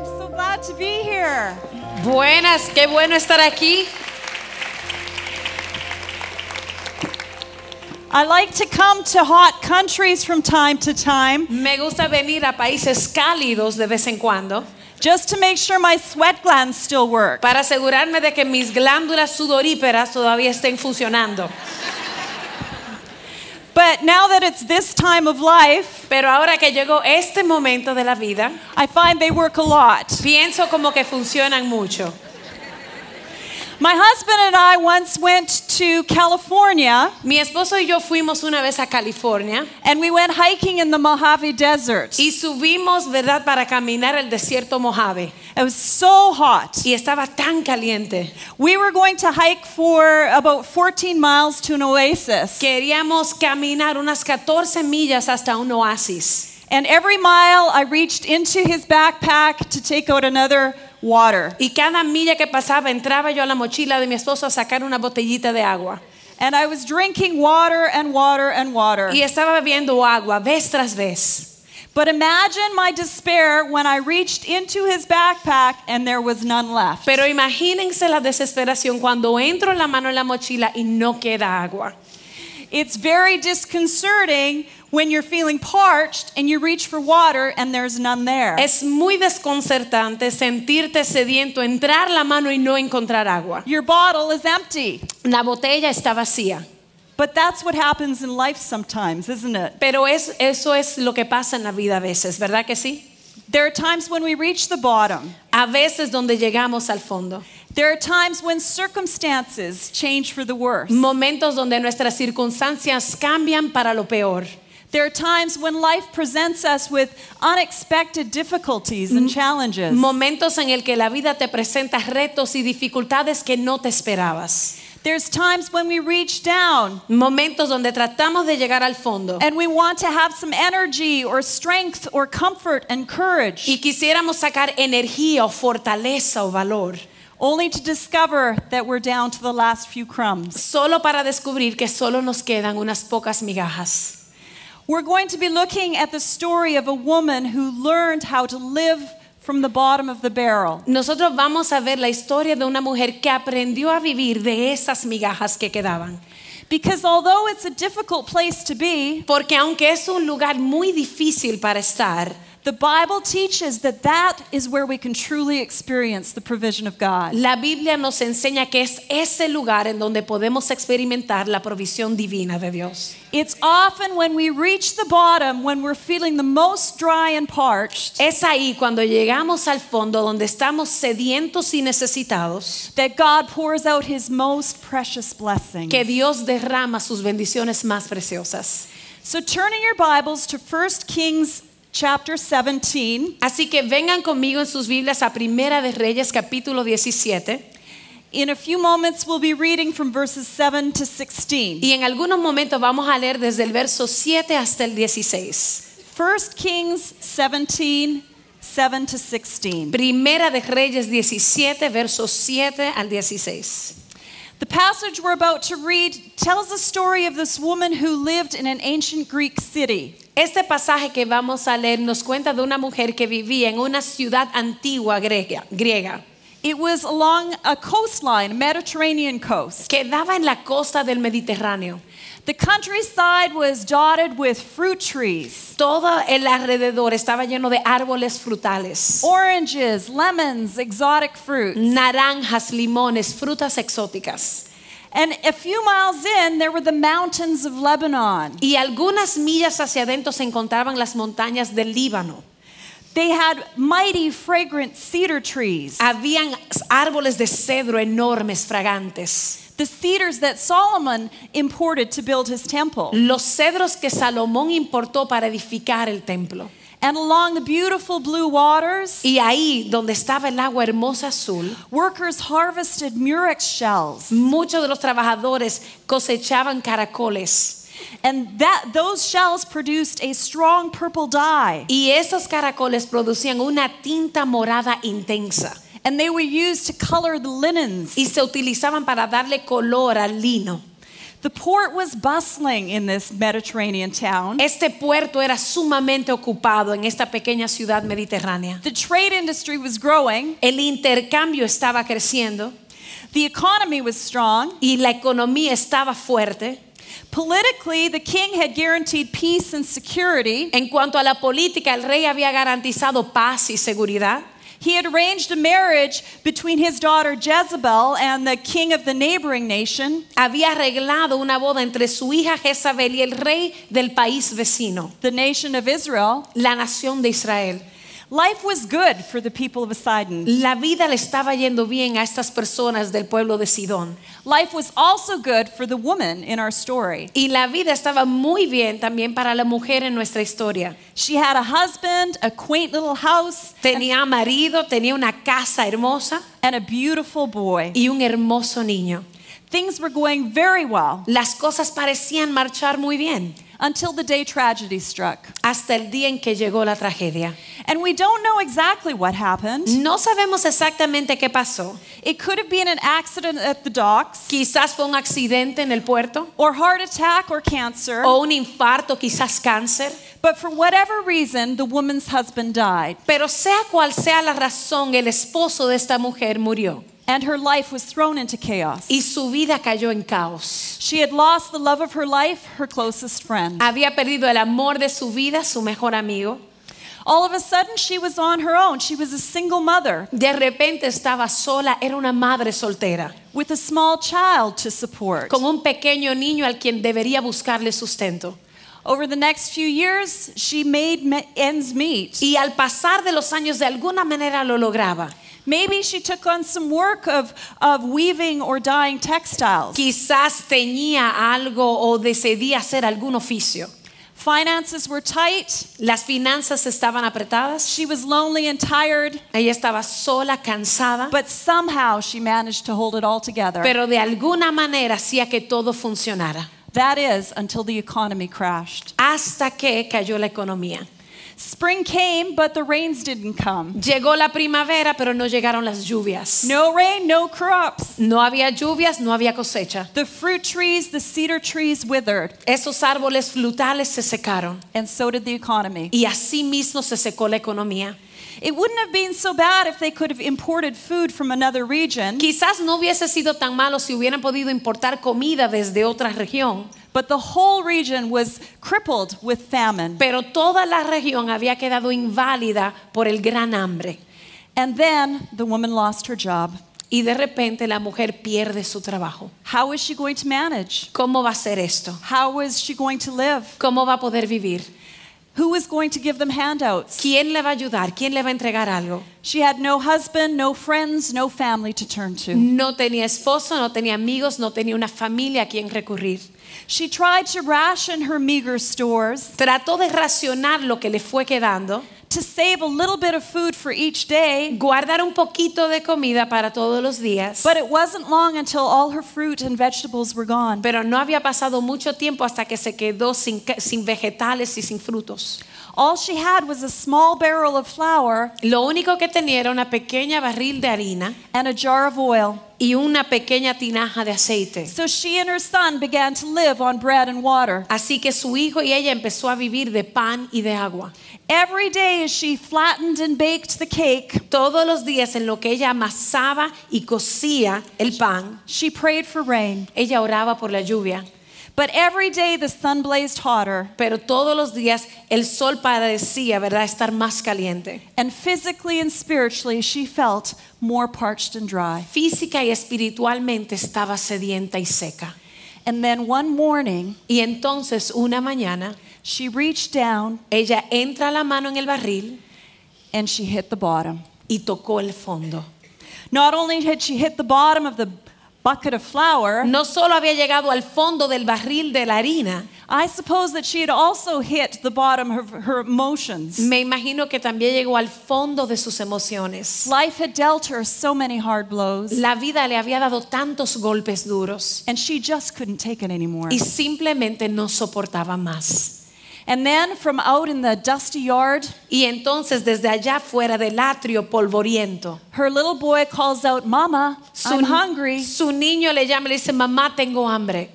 I'm so glad to be here. Buenas, qué bueno estar aquí. I like to come to hot countries from time to time Me gusta venir a países cálidos de vez en cuando just to make sure my sweat glands still work. para asegurarme de que mis glándulas sudoríparas todavía estén funcionando. But now that it's this time of life, Pero ahora que llegó este momento de la vida, I find they work a lot. pienso como que funcionan mucho. My husband and I once went to California Mi esposo y yo fuimos una vez a California and we went hiking in the Mojave Desert. y subimos, ¿verdad?, para caminar el desierto Mojave. It was so hot. Y estaba tan caliente. We were going to hike for about 14 miles to an oasis. Queríamos caminar unas 14 millas hasta un oasis. And every mile I reached into his backpack to take out another water. Y cada milla que pasaba entraba yo a la mochila de mi esposo a sacar una botellita de agua. And I was drinking water and water and water. Y estaba bebiendo agua vez tras vez. But imagine my despair when I reached into his backpack and there was none left. Pero imagínense la desesperación cuando entro la mano en la mochila y no queda agua. It's very disconcerting when you're feeling parched and you reach for water and there's none there. Es muy desconcertante sentirte sediento, entrar la mano y no encontrar agua. Your bottle is empty. La botella está vacía. But that's what happens in life sometimes, isn't it? Pero eso es lo que pasa en la vida a veces, ¿verdad que sí? There are times when we reach the bottom. A veces donde llegamos al fondo. There are times when circumstances change for the worse. Momentos donde nuestras circunstancias cambian para lo peor. There are times when life presents us with unexpected difficulties and challenges. Momentos en el que la vida te presenta retos y dificultades que no te esperabas. There's times when we reach down Momentos donde tratamos de llegar al fondo and we want to have some energy or strength or comfort and courage, y quisiéramos sacar energía o fortaleza o valor, only to discover that we're down to the last few crumbs. solo para descubrir que solo nos quedan unas pocas migajas. We're going to be looking at the story of a woman who learned how to live from the bottom of the barrel. Nosotros vamos a ver la historia de una mujer que aprendió a vivir de esas migajas que quedaban. Because although it's a difficult place to be, Porque aunque es un lugar muy difícil para estar, the Bible teaches that that is where we can truly experience the provision of God. la Biblia nos enseña que es ese lugar en donde podemos experimentar la provisión divina de Dios. It's often when we reach the bottom, when we're feeling the most dry and parched, Es ahí cuando llegamos al fondo donde estamos sedientos y necesitados that God pours out his most precious blessings. que Dios derrama sus bendiciones más preciosas. So turning your Bibles to 1 Kings chapter 17. Así que vengan conmigo en sus Biblias a Primera de Reyes capítulo 17 In a few moments we'll be reading from verses 7 to 16. y en algunos momentos vamos a leer desde el verso 7 hasta el 16. 1 Kings 17, 7 to 16. Primera de Reyes 17 versos 7 al 16. The passage we're about to read tells the story of this woman who lived in an ancient Greek city. Este pasaje que vamos a leer nos cuenta de una mujer que vivía en una ciudad antigua griega. It was along a coastline, Mediterranean coast. Que daba en la costa del Mediterráneo. The countryside was dotted with fruit trees, Todo el alrededor estaba lleno de árboles frutales, oranges, lemons, exotic fruits. naranjas, limones, frutas exóticas. And a few miles in, there were the mountains of Lebanon. Y algunas millas hacia adentro se encontraban las montañas del Líbano. They had mighty, fragrant cedar trees, Habían árboles de cedro enormes, fragantes. the cedars that Solomon imported to build his temple. Los cedros que Salomón importó para edificar el templo. And along the beautiful blue waters, Y ahí, donde estaba el agua hermosa azul, workers harvested murex shells. muchos de los trabajadores cosechaban caracoles. And those shells produced a strong purple dye. Y esos caracoles producían una tinta morada intensa. And they were used to color the linens. Y se utilizaban para darle color al lino. The port was bustling in this Mediterranean town. Este puerto era sumamente ocupado en esta pequeña ciudad mediterránea. The trade industry was growing. El intercambio estaba creciendo The economy was strong. y la economía estaba fuerte. Politically, the king had guaranteed peace and security. En cuanto a la política, el rey había garantizado paz y seguridad. He had arranged a marriage between his daughter Jezebel and the king of the neighboring nation, Había arreglado una boda entre su hija Jezabel y el rey del país vecino, the nation of Israel. la nación de Israel. Life was good for the people of Sidon. La vida le estaba yendo bien a estas personas del pueblo de Sidón. Life was also good for the woman in our story. Y la vida estaba muy bien también para la mujer en nuestra historia. She had a husband, a quaint little house, Tenía marido, tenía una casa hermosa and a beautiful boy. y un hermoso niño. Things were going very well Las cosas parecían marchar muy bien until the day tragedy struck. hasta el día en que llegó la tragedia. And we don't know exactly what happened. No sabemos exactamente qué pasó. It could have been an accident at the docks, Quizás fue un accidente en el puerto or heart attack or cancer. o un infarto, quizás cáncer. But for whatever reason, the woman's husband died, Pero sea cual sea la razón, el esposo de esta mujer murió and her life was thrown into chaos. y su vida cayó en caos. She had lost the love of her life, her closest friend. Había perdido el amor de su vida, su mejor amigo. All of a sudden, she was on her own. She was a single mother De repente estaba sola, era una madre soltera, with a small child to support. con un pequeño niño al quien debería buscarle sustento. Over the next few years, she made ends meet. Y al pasar de los años, de alguna manera lo lograba. Maybe she took on some work of weaving or dyeing textiles. Quizás tenía algo o decidía hacer algún oficio. Finances were tight. Las finanzas estaban apretadas. She was lonely and tired, Ella estaba sola, cansada, but somehow she managed to hold it all together. pero de alguna manera hacía que todo funcionara. That is, until the economy crashed. Hasta que cayó la economía. Spring came, but the rains didn't come. Llegó la primavera, pero no llegaron las lluvias. No rain, no crops. No había lluvias, no había cosecha. The fruit trees, the cedar trees withered, Esos árboles frutales se secaron and so did the economy. y así mismo se secó la economía. It wouldn't have been so bad if they could have imported food from another region, Quizás no hubiese sido tan malo si hubieran podido importar comida desde otra región, but the whole region was crippled with famine. pero toda la región había quedado inválida por el gran hambre. And then the woman lost her job. Y de repente la mujer pierde su trabajo. How is she going to manage? ¿Cómo va a ser esto? How is she going to live? ¿Cómo va a poder vivir? Who is going to give them handouts? ¿Quién le va a ayudar? ¿Quién le va a entregar algo? She had no husband, no friends, no family to turn to. No tenía esposo, no tenía amigos, no tenía una familia a quien recurrir. She tried to ration her meager stores Trató de racionar lo que le fue quedando, to save a little bit of food for each day, guardar un poquito de comida para todos los días. but it wasn't long until all her fruit and vegetables were gone. Pero no había pasado mucho tiempo hasta que se quedó sin vegetales y sin frutos. All she had was a small barrel of flour Lo único que tenía era una pequeña barril de harina and a jar of oil. y una pequeña tinaja de aceite. So she and her son began to live on bread and water. Así que su hijo y ella empezó a vivir de pan y de agua. Every day as she flattened and baked the cake, Todos los días en lo que ella amasaba y cocía el pan, she prayed for rain. ella oraba por la lluvia. But every day the sun blazed hotter, Pero todos los días el sol parecía, ¿verdad?, estar más caliente. and physically and spiritually she felt more parched and dry. Física y espiritualmente estaba sedienta y seca. And then one morning, Y entonces una mañana she reached down ella entra la mano en el barril and she hit the bottom. y tocó el fondo. Not only had she hit the bottom of the bucket of flour, No solo había llegado al fondo del barril de la harina, I suppose that she had also hit the bottom of her emotions. me imagino que también llegó al fondo de sus emociones. Life had dealt her so many hard blows, La vida le había dado tantos golpes duros and she just couldn't take it anymore. y simplemente no soportaba más. And then from out in the dusty yard, Y entonces desde allá fuera del atrio polvoriento, her little boy calls out, "Mama, I'm hungry." su niño le llama y le dice, mamá, tengo hambre.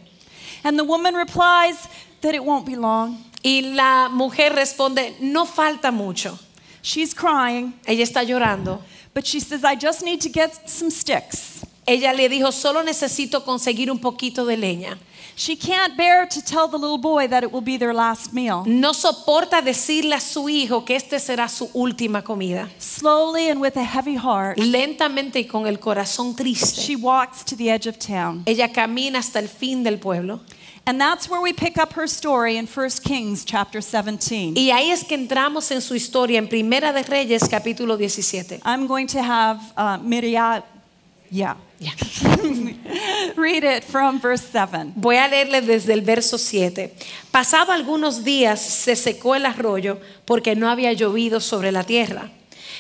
And the woman replies that it won't be long. Y la mujer responde, no falta mucho. She's crying, Ella está llorando. but she says, I just need to get some sticks. Ella le dijo, solo necesito conseguir un poquito de leña. She can't bear to tell the little boy that it will be their last meal. No soporta decirle a su hijo que este será su última comida. Slowly and with a heavy heart, Lentamente y con el corazón triste, she walks to the edge of town. ella camina hasta el fin del pueblo. And that's where we pick up her story in 1 Kings chapter 17. Y ahí es que entramos en su historia en Primera de Reyes capítulo 17. I'm going to have Miriam, read it from verse 7. Voy a leerle desde el verso 7. Pasado algunos días se secó el arroyo porque no había llovido sobre la tierra.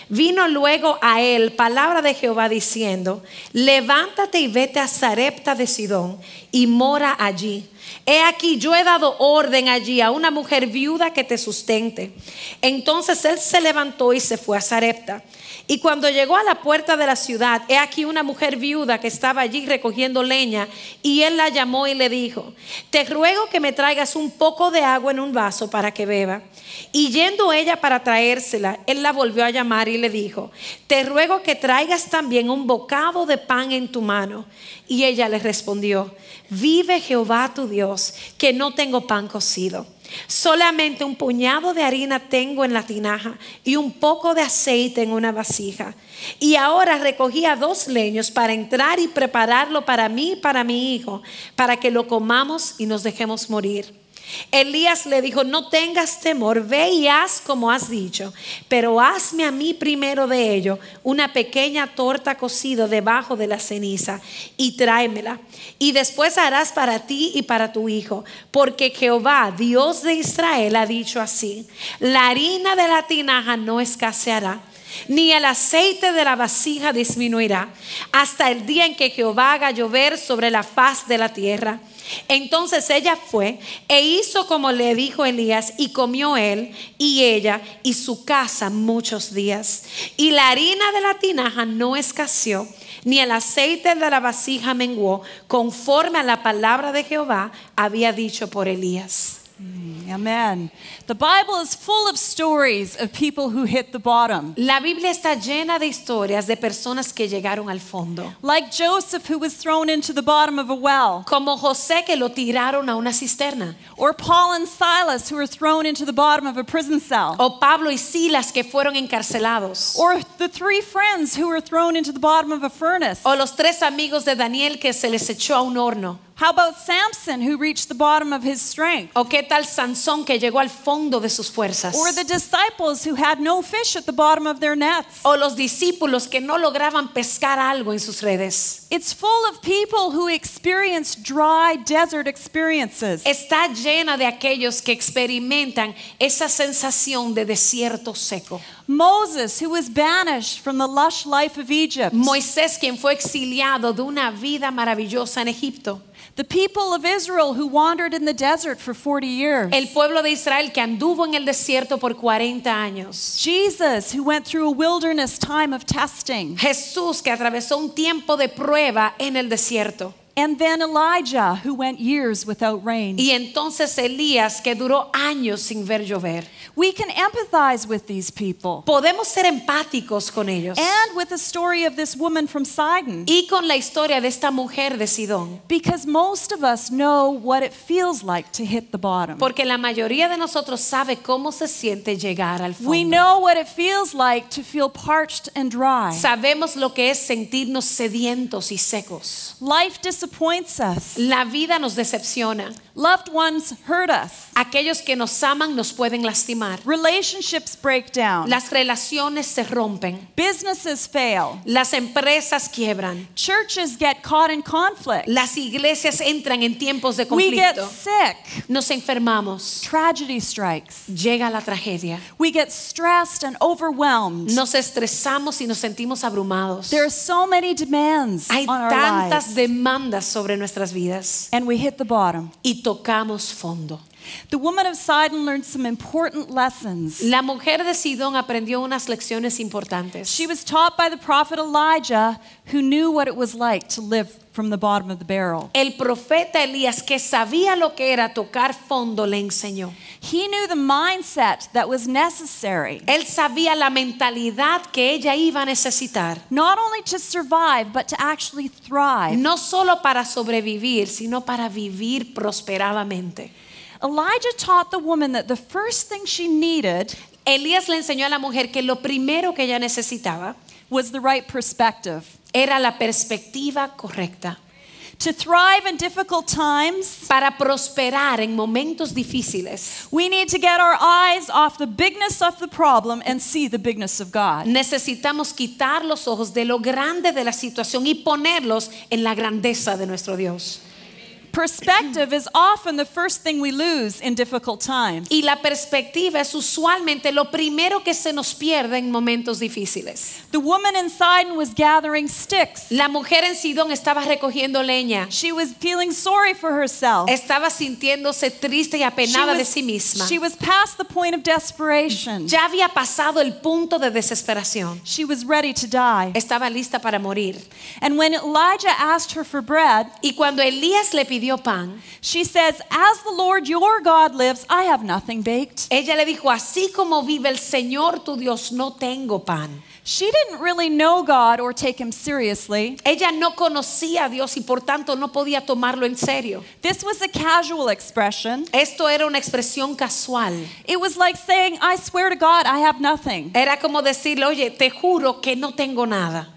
Vino luego a él palabra de Jehová diciendo, levántate y vete a Sarepta de Sidón y mora allí. He aquí yo he dado orden allí a una mujer viuda que te sustente. Entonces él se levantó y se fue a Sarepta. Y cuando llegó a la puerta de la ciudad, he aquí una mujer viuda que estaba allí recogiendo leña, y él la llamó y le dijo, te ruego que me traigas un poco de agua en un vaso para que beba. Y yendo ella para traérsela, él la volvió a llamar y le dijo, te ruego que traigas también un bocado de pan en tu mano. Y ella le respondió, vive Jehová tu Dios, que no tengo pan cocido. Solamente un puñado de harina tengo en la tinaja y un poco de aceite en una vasija. Y ahora recogía 2 leños para entrar y prepararlo para mí y para mi hijo, para que lo comamos y nos dejemos morir. Elías le dijo, no tengas temor, ve y haz como has dicho, pero hazme a mí primero de ello una pequeña torta cocida debajo de la ceniza y tráemela, y después harás para ti y para tu hijo, porque Jehová, Dios de Israel, ha dicho así, la harina de la tinaja no escaseará, ni el aceite de la vasija disminuirá, hasta el día en que Jehová haga llover sobre la faz de la tierra. Entonces ella fue e hizo como le dijo Elías, y comió él y ella y su casa muchos días. Y la harina de la tinaja no escaseó, ni el aceite de la vasija menguó, conforme a la palabra de Jehová había dicho por Elías. Amen. The Bible is full of stories of people who hit the bottom. La Biblia está llena de historias de personas que llegaron al fondo. Like Joseph, who was thrown into the bottom of a well. Como José, que lo tiraron a una cisterna. Or Paul and Silas, who were thrown into the bottom of a prison cell. O Pablo y Silas, que fueron encarcelados. Or the 3 friends who were thrown into the bottom of a furnace. O los 3 amigos de Daniel que se les echó a un horno. How about Samson, who reached the bottom of his strength? O qué tal Sansón, que llegó al fondo de sus fuerzas. Or the disciples who had no fish at the bottom of their nets. O los discípulos que no lograban pescar algo en sus redes. It's full of people who experience dry desert experiences. Está llena de aquellos que experimentan esa sensación de desierto seco. Moses, who was banished from the lush life of Egypt. Moisés, quien fue exiliado de una vida maravillosa en Egipto. The people of Israel who wandered in the desert for 40 years. El pueblo de Israel que anduvo en el desierto por 40 años. Jesus, who went through a wilderness time of testing. Jesús, que atravesó un tiempo de prueba en el desierto. And then Elijah, who went years without rain. Y entonces Elías, que duró años sin ver llover. We can empathize with these people. Podemos ser empáticos con ellos. And with the story of this woman from Sidon. Y con la historia de esta mujer de Sidón. Because most of us know what it feels like to hit the bottom. Porque la mayoría de nosotros sabe cómo se siente llegar al fondo. We know what it feels like to feel parched and dry. Sabemos lo que es sentirnos sedientos y secos. Life disappoints us. La vida nos decepciona. Loved ones hurt us. Aquellos que nos aman nos pueden lastimar. Relationships break down. Las relaciones se rompen. Businesses fail. Las empresas quiebran. Churches get caught in conflict. Las iglesias entran en tiempos de We get conflicto. sick. Nos enfermamos. Tragedy strikes. Llega la tragedia. We get stressed and overwhelmed. Nos estresamos y nos sentimos abrumados. There are so many demands Hay on our tantas lives. demandas sobre nuestras vidas. And we hit the bottom. Y tocamos fondo. The woman of Sidon learned some important lessons. La mujer de Sidón aprendió unas lecciones importantes. She was taught by the prophet Elijah, who knew what it was like to live from the bottom of the barrel. El profeta Elías, que sabía lo que era tocar fondo, le enseñó. He knew the mindset that was necessary, Él sabía la mentalidad que ella iba a necesitar, not only to survive, but to actually thrive. no solo para sobrevivir, sino para vivir prosperadamente. Elijah taught the woman that the first thing she needed Elías le enseñó a la mujer que lo primero que ella necesitaba was the right perspective. era la perspectiva correcta. To thrive in difficult times, Para prosperar en momentos difíciles, we need to get our eyes off the bigness of the problem and see the bigness of God. necesitamos quitar los ojos de lo grande de la situación y ponerlos en la grandeza de nuestro Dios. Perspective is often the first thing we lose in difficult times. Y la perspectiva es usualmente lo primero que se nos pierde en momentos difíciles. The woman in Sidon was gathering sticks. La mujer en Sidón estaba recogiendo leña. She was feeling sorry for herself. Estaba sintiéndose triste y apenada de sí misma. She was past the point of desperation. Ya había pasado el punto de desesperación. She was ready to die. Estaba lista para morir. And when Elijah asked her for bread, Y cuando Elías le pidió pan, she says, "As the Lord your God lives, I have nothing baked." ella le dijo, así como vive el Señor tu Dios, no tengo pan. She didn't really know God or take him seriously. Ella no conocía a Dios y por tanto no podía tomarlo en serio. This was a casual expression. Esto era una expresión casual. It was like saying, "I swear to God, I have nothing." Era como decirle, oye, te juro que no tengo nada.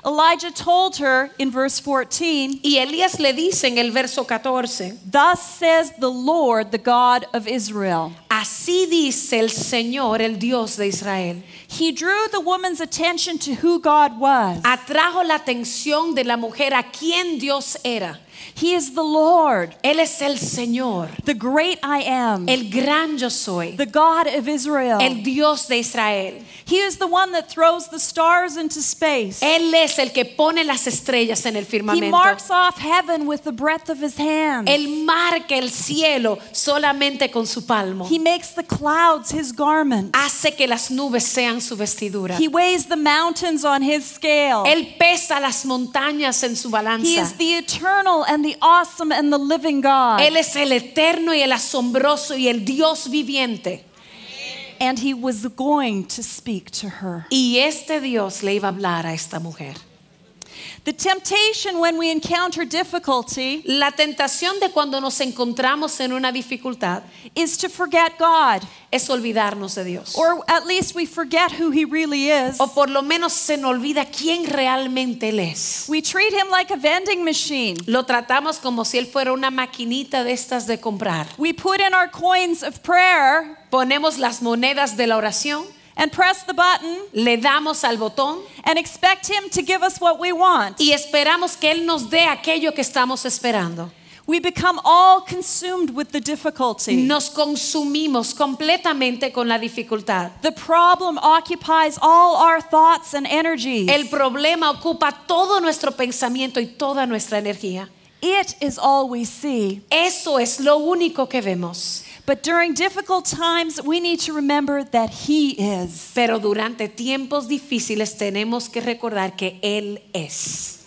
Elijah told her in verse 14, Y Elías le dice en el verso 14, "Thus says the Lord, the God of Israel." así dice el Señor, el Dios de Israel. He drew the woman's attention to who God was. Atrajo la atención de la mujer a quién Dios era. He is the Lord, Él es el Señor, the great I am, el gran yo soy, the God of Israel. el Dios de Israel. He is the one that throws the stars into space. Él es el que pone las estrellas en el He firmamento. marks off heaven with the breadth of his hand. Él marca el cielo solamente con su palmo. He makes the clouds his garment. Hace que las nubes sean su vestidura. He weighs the mountains on his scale. Él pesa las montañas en su He balanza. is the eternal and the awesome and the living God. Él es el eterno y el asombroso y el Dios viviente. And he was going to speak to her. Y este Dios le iba a hablar a esta mujer. The temptation when we encounter difficulty La tentación de cuando nos encontramos en una dificultad is to forget God, es olvidarnos de Dios. or at least we forget who he really is. O por lo menos se nos olvida quién realmente Él es. We treat him like a vending machine. Lo tratamos como si Él fuera una maquinita de estas de comprar. We put in our coins of prayer Ponemos las monedas de la oración, and press the button le damos al botón and expect him to give us what we want. y esperamos que Él nos dé aquello que estamos esperando. We become all consumed with the difficulty. Nos consumimos completamente con la dificultad. The problem occupies all our thoughts and energies. El problema ocupa todo nuestro pensamiento y toda nuestra energía. It is all we see. Eso es lo único que vemos. But during difficult times, we need to remember that he is. Pero durante tiempos difíciles tenemos que recordar que Él es.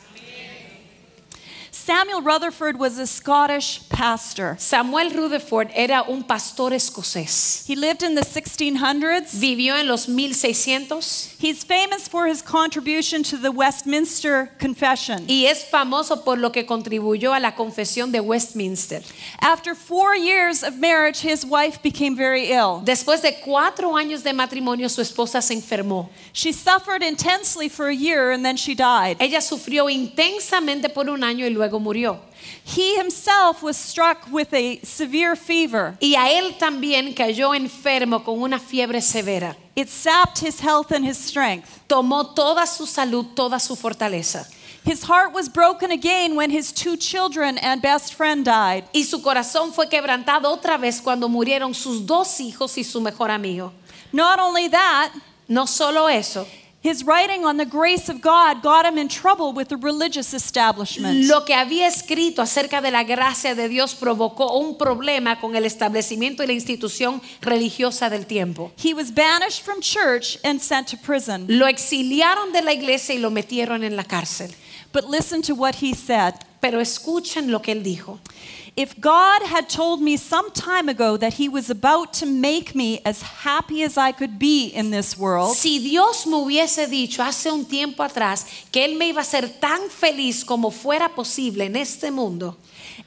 Samuel Rutherford was a Scottish pastor. Samuel Rutherford era un pastor escocés. He lived in the 1600s. Vivió en los 1600 He's famous for his contribution to the Westminster Confession. y es famoso por lo que contribuyó a la confesión de Westminster. After 4 years of marriage, his wife became very ill. Después de 4 años de matrimonio, su esposa se enfermó. She suffered intensely for a year and then she died. Ella sufrió intensamente por un año y luego murió. He himself was struck with a severe fever. Y a él también cayó enfermo con una fiebre severa. It sapped his health and his strength. Tomó toda su salud, toda su fortaleza. His heart was broken again when his 2 children and best friend died. Y su corazón fue quebrantado otra vez cuando murieron sus 2 hijos y su mejor amigo. Not only that, No solo eso, His writing on the grace of God got him in trouble with the religious establishment. Lo que había escrito acerca de la gracia de Dios provocó un problema con el establecimiento y la institución religiosa del tiempo. He was banished from church and sent to prison. Lo exiliaron de la iglesia y lo metieron en la cárcel. But listen to what he said. Pero escuchen lo que él dijo. If God had told me some time ago that he was about to make me as happy as I could be in this world, Si Dios me hubiese dicho hace un tiempo atrás que Él me iba a hacer tan feliz como fuera posible en este mundo,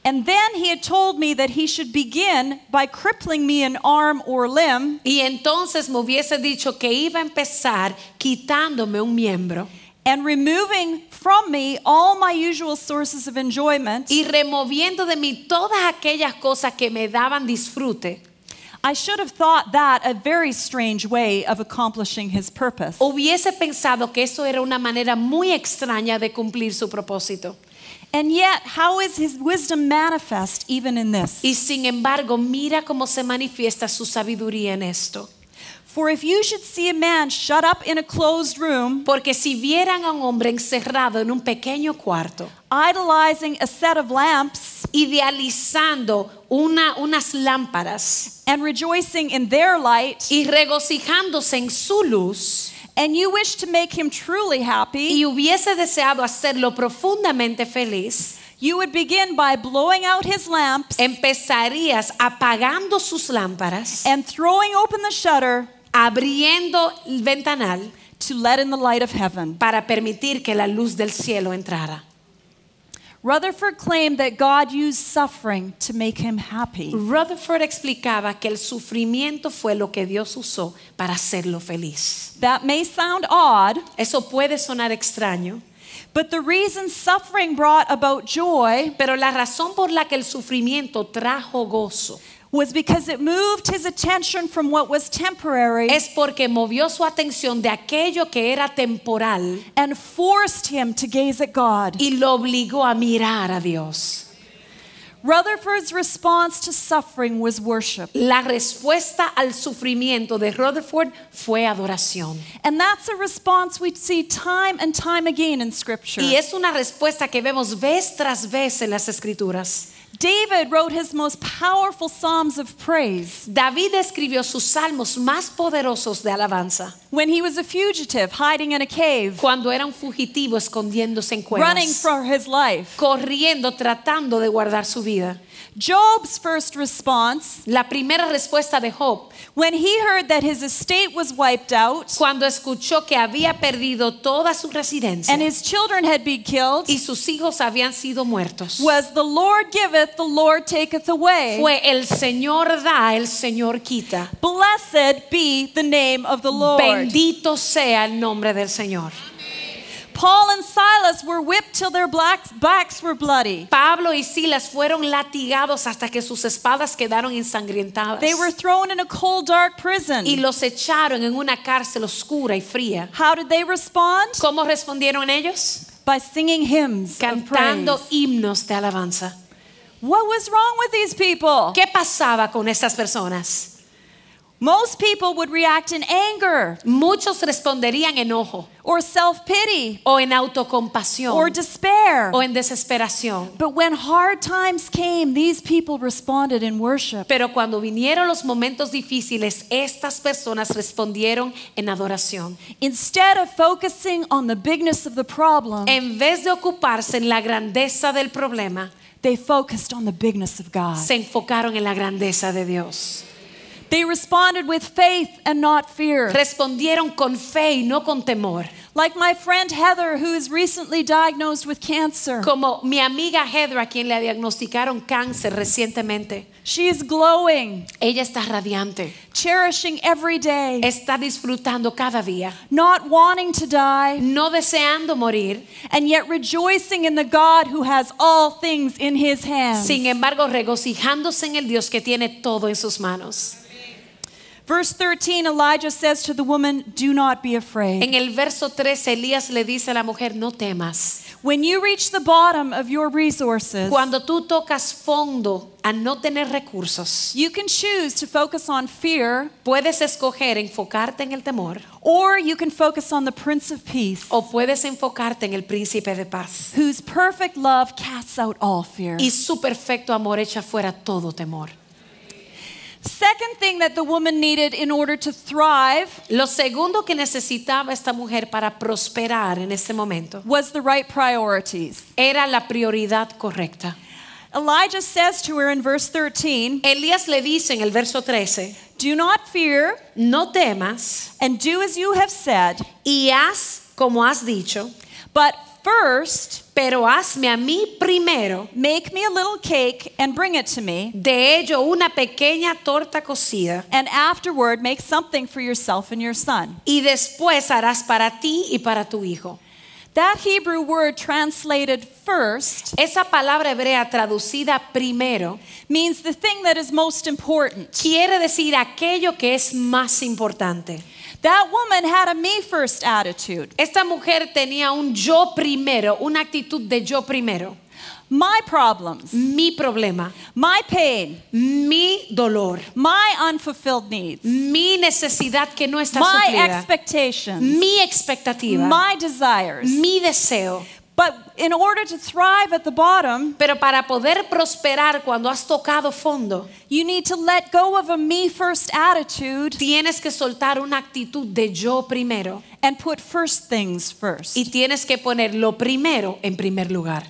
and then he had told me that he should begin by crippling me an arm or limb, y entonces me hubiese dicho que iba a empezar quitándome un miembro and removing from me all my usual sources of enjoyment, y removiendo de mí todas aquellas cosas que me daban disfrute, I should have thought that a very strange way of accomplishing his purpose. hubiese pensado que eso era una manera muy extraña de cumplir su propósito. And yet, how is his wisdom manifest even in this? Y sin embargo, mira cómo se manifiesta su sabiduría en esto. For if you should see a man shut up in a closed room, Porque si vieran a un hombre encerrado en un pequeño cuarto, idolizing a set of lamps idealizando unas lámparas and rejoicing in their light, y regocijándose en su luz, and you wish to make him truly happy, y hubiese deseado hacerlo profundamente feliz, you would begin by blowing out his lamps empezarías apagando sus lámparas, and throwing open the shutter abriendo el ventanal to let in the light of heaven. para permitir que la luz del cielo entrara. Rutherford claimed that God used suffering to make him happy. Rutherford explicaba que el sufrimiento fue lo que Dios usó para hacerlo feliz. That may sound odd, Eso puede sonar extraño, but the reason suffering brought about joy pero la razón por la que el sufrimiento trajo gozo was because it moved his attention from what was temporary es porque movió su atención de aquello que era temporal and forced him to gaze at God. y lo obligó a mirar a Dios. Rutherford's response to suffering was worship. La respuesta al sufrimiento de Rutherford fue adoración. And that's a response we see time and time again in Scripture. Y es una respuesta que vemos vez tras vez en las Escrituras. David wrote his most powerful psalms of praise David escribió sus salmos más poderosos de alabanza when he was a fugitive hiding in a cave, cuando era un fugitivo escondiéndose en running cuevas, for his life. corriendo tratando de guardar su vida. Job's first response, La primera respuesta de Job, when he heard that his estate was wiped out cuando escuchó que había perdido toda su residencia and his children had been killed, y sus hijos habían sido muertos, was the Lord giveth, the Lord taketh away. fue el Señor da, el Señor quita. Blessed be the name of the Lord. Bendito sea el nombre del Señor. Paul and Silas were whipped till their backs were bloody. Pablo y Silas fueron latigados hasta que sus espadas quedaron ensangrentadas. They were thrown in a cold, dark prison. Y los echaron en una cárcel oscura y fría. How did they respond? ¿Cómo respondieron ellos? By singing hymns of Cantando praise. himnos de alabanza. What was wrong with these people? ¿Qué pasaba con estas personas? Most people would react in anger Muchos responderían enojo or self-pity o en autocompasión or despair. o en desesperación. But when hard times came, these people responded in worship. Pero cuando vinieron los momentos difíciles, estas personas respondieron en adoración. Instead of focusing on the bigness of the problem, En vez de ocuparse en la grandeza del problema, they focused on the bigness of God. se enfocaron en la grandeza de Dios. They responded with faith and not fear. Respondieron con fe y no con temor. Like my friend Heather, who is recently diagnosed with cancer. Como mi amiga Heather, a quien le diagnosticaron cáncer recientemente. She is glowing, Ella está radiante. cherishing every day, Está disfrutando cada día. not wanting to die, No deseando morir. and yet rejoicing in the God who has all things in his hands. Sin embargo, regocijándose en el Dios que tiene todo en sus manos. Verse 13, Elijah says to the woman, do not be afraid. En el verso 13, Elías le dice a la mujer, no temas. when you reach the bottom of your resources, cuando tú tocas fondo a no tener recursos, you can choose to focus on fear, puedes escoger enfocarte en el temor or you can focus on the Prince of Peace, o puedes enfocarte en el príncipe de paz. whose perfect love casts out all fear. Y su perfecto amor echa fuera todo temor. Second thing that the woman needed in order to thrive Lo segundo que necesitaba esta mujer para prosperar en este momento was the right priorities. era la prioridad correcta. Elijah says to her in verse 13, Elías le dice en el verso 13, do not fear, no temas and do as you have said, y haz como has dicho, but first pero hazme a mí primero make me a little cake and bring it to me, de ello una pequeña torta cocida and afterward make something for yourself and your son. y después harás para ti y para tu hijo. That Hebrew word translated first Esa palabra hebrea traducida primero means the thing that is most important. quiere decir aquello que es más importante. That woman had a me first attitude. Esta mujer tenía un yo primero, una actitud de yo primero. My problems, Mi problema, my pain, mi dolor, my unfulfilled needs, mi necesidad que no está my suplida, expectations, mi expectativa, my desires. mi deseo. But in order to thrive at the bottom, Pero para poder prosperar cuando has tocado fondo, you need to let go of a me first attitude tienes que soltar una actitud de yo primero and put first things first. y tienes que poner lo primero en primer lugar.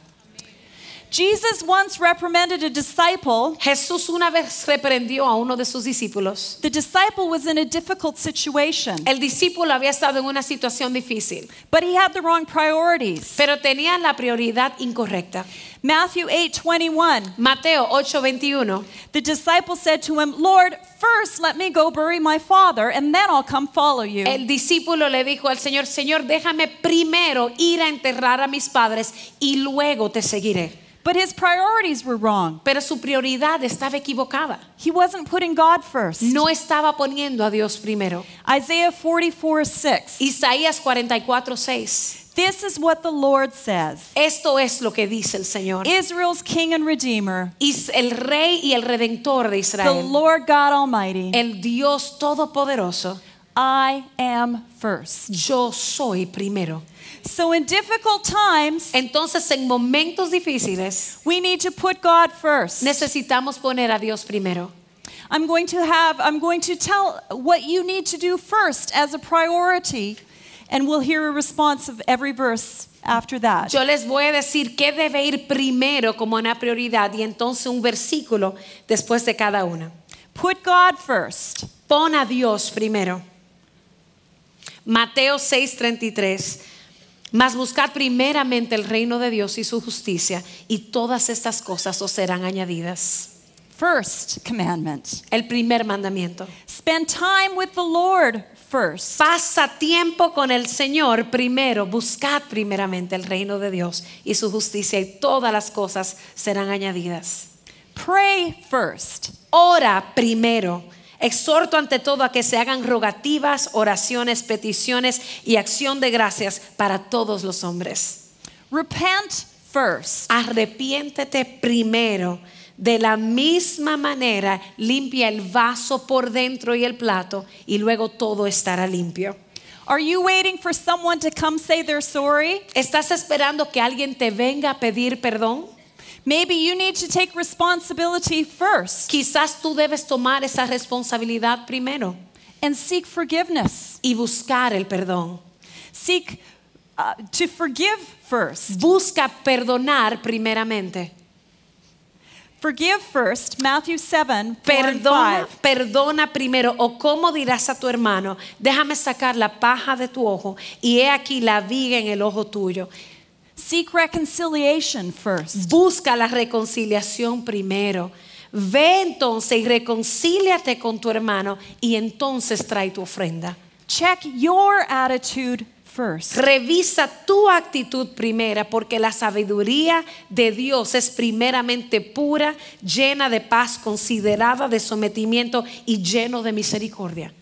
Jesus once reprimanded a disciple. Jesús una vez reprendió a uno de sus discípulos. The disciple was in a difficult situation, El discípulo había estado en una situación difícil, but he had the wrong priorities. pero tenía la prioridad incorrecta. Matthew 8:21. Mateo 8:21. The disciple said to him, Lord, first let me go bury my father, and then I'll come follow you. El discípulo le dijo al Señor, Señor, déjame primero ir a enterrar a mis padres y luego te seguiré. But his priorities were wrong. Pero su prioridad estaba equivocada. He wasn't putting God first. No estaba poniendo a Dios primero. Isaiah 44:6. Isaías 44:6. This is what the Lord says. Esto es lo que dice el Señor. Israel's King and Redeemer, El Rey y el Redentor de the Israel, Lord God Almighty. el Dios Todopoderoso, I am first. yo soy primero. So in difficult times, Entonces, en momentos difíciles, we need to put God first. necesitamos poner a Dios primero. I'm going to tell what you need to do first as a priority, and we'll hear a response of every verse after that. Yo les voy a decir qué debe ir primero como una prioridad y entonces un versículo después de cada una. Put God first. Pon a Dios primero. Mateo 6:33. Mas buscad primeramente el reino de Dios y su justicia, y todas estas cosas os serán añadidas. First commandment. El primer mandamiento. Spend time with the Lord first. Pasa tiempo con el Señor primero. Buscad primeramente el reino de Dios y su justicia, y todas las cosas serán añadidas. Pray first. Ora primero. Exhorto ante todo a que se hagan rogativas, oraciones, peticiones y acción de gracias para todos los hombres. Repent first. Arrepiéntete primero. De la misma manera, limpia el vaso por dentro y el plato, y luego todo estará limpio. Are you waiting for someone to come say they're sorry? ¿Estás esperando que alguien te venga a pedir perdón? Maybe you need to take responsibility first Quizás tú debes tomar esa responsabilidad primero and seek forgiveness. y buscar el perdón. Seek to forgive first. Busca perdonar primeramente. Forgive first, Matthew 7, 4 and Perdona, 5. perdona primero. O cómo dirás a tu hermano, déjame sacar la paja de tu ojo y he aquí la viga en el ojo tuyo. Seek reconciliation first. Busca la reconciliación primero. Ve entonces y reconcíliate con tu hermano y entonces trae tu ofrenda. Check your attitude first. Revisa tu actitud primera, porque la sabiduría de Dios es primeramente pura, llena de paz, considerada de sometimiento y lleno de misericordia.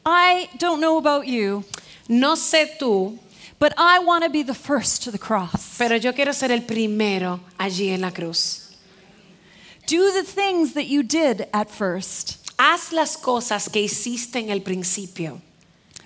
I don't know about you, No sé tú, but I want to be the first to the cross. pero yo quiero ser el primero allí en la cruz. Do the things that you did at first. Haz las cosas que hiciste en el principio.